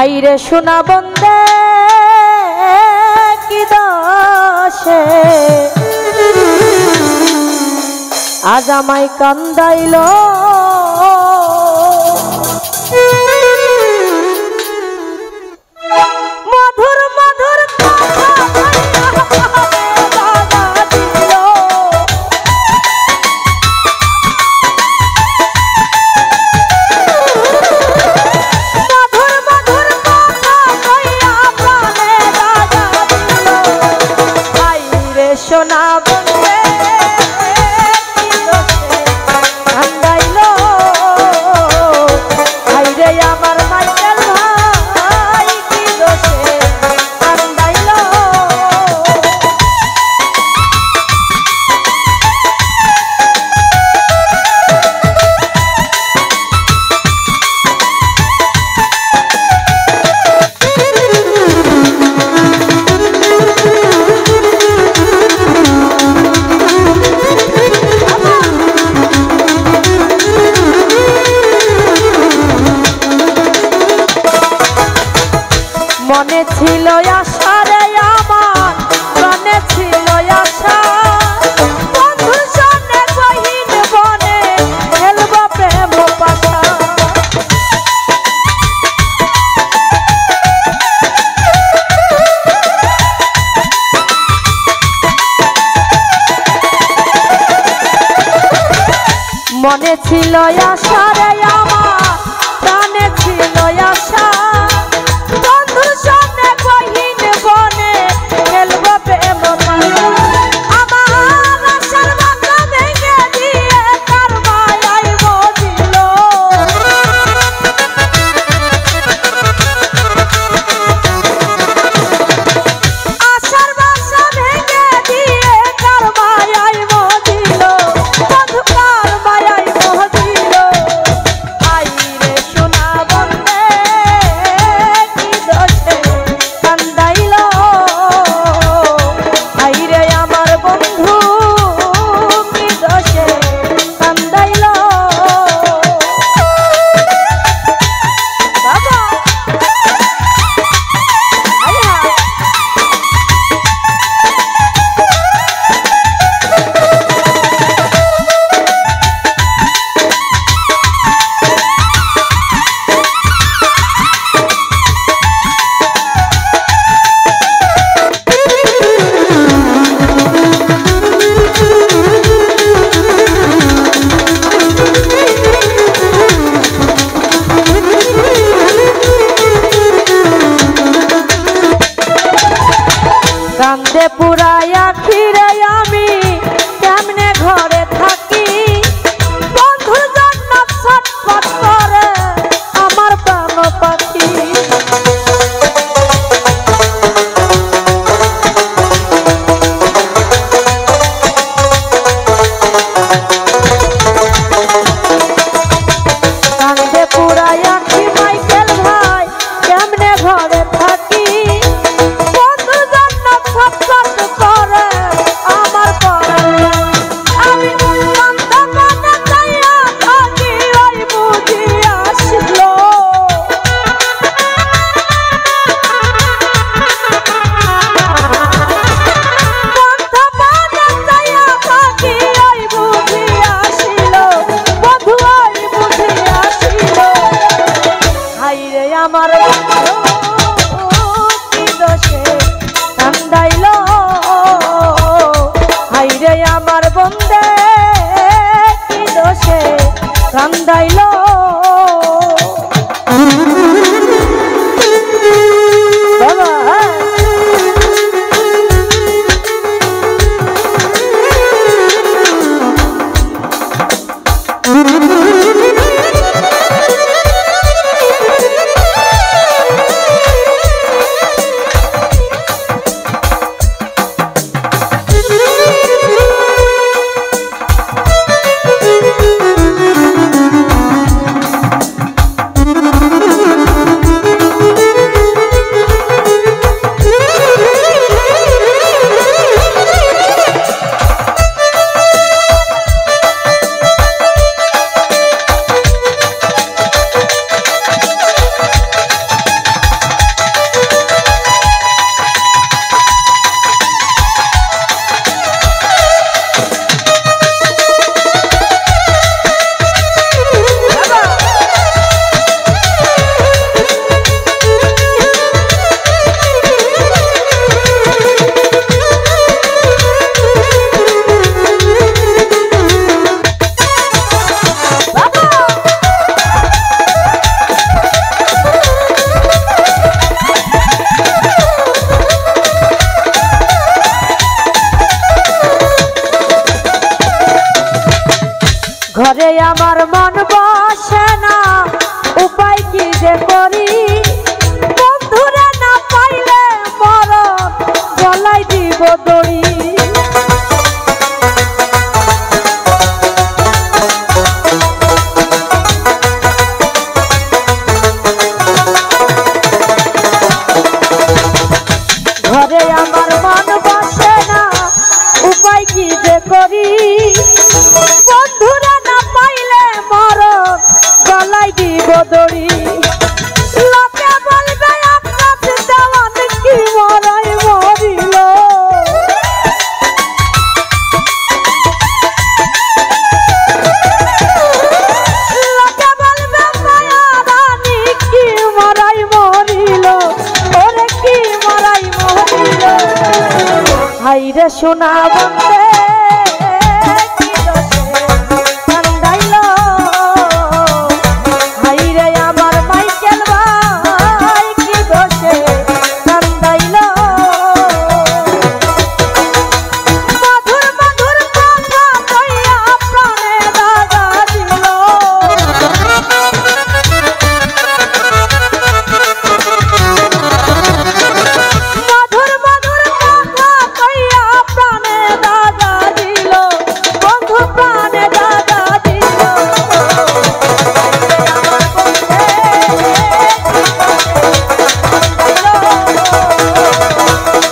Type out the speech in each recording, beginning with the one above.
হাইরে সোনা বন্দে কি দোষে আজ আমায় কান্দাইল মধুর মধুর সোনা বন্দে কি দোষে কান্দাইল হাইরে আমার মাইকেল ভাই কি দোষে কান্দাইল মনে ছিল আশা রে আমার মনে ছিল আশা বন্ধুর সঙ্গে কহিন বনে খেলব প্রেম পাশা মনে ছিল আশা রে আমার প্রাণে ছিল আশা কান্দে পুরাইয়া ফিরে আমি কেমনে ঘরে থাকি বন্ধুর জন্য ছটফট করে আমার প্রাণ পাখি কান্দে পুরাইয়া কি মাইকেল ভাই কেমনে ঘরে থাকি আমার কি দোষে কান্দাইল হাইরে আমার বন্দে কি দোষে কান্দাইল বাবা রে সোনা বন্ধে কি দোষে কান্দাইল হাই রে আমার মাইকেল ভাই কি দোষে কান্দাইল মধুর মধুর কথা কইয়া প্রাণে দাগা দিল মধুর মধুর কথা কইয়া প্রাণে দাগা দিল বন্ধু প্রাণে দাগা দিল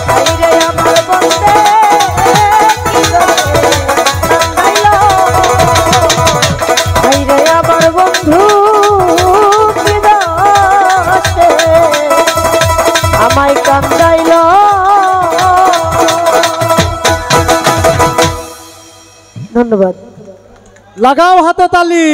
হাইরে আমার বন্ধে কি দোষে কান্দাইল হাইরে আমার বন্ধু কি দোষে আমায় কান্দাইল ধন্যবাদ লাগাও হাতে তালি।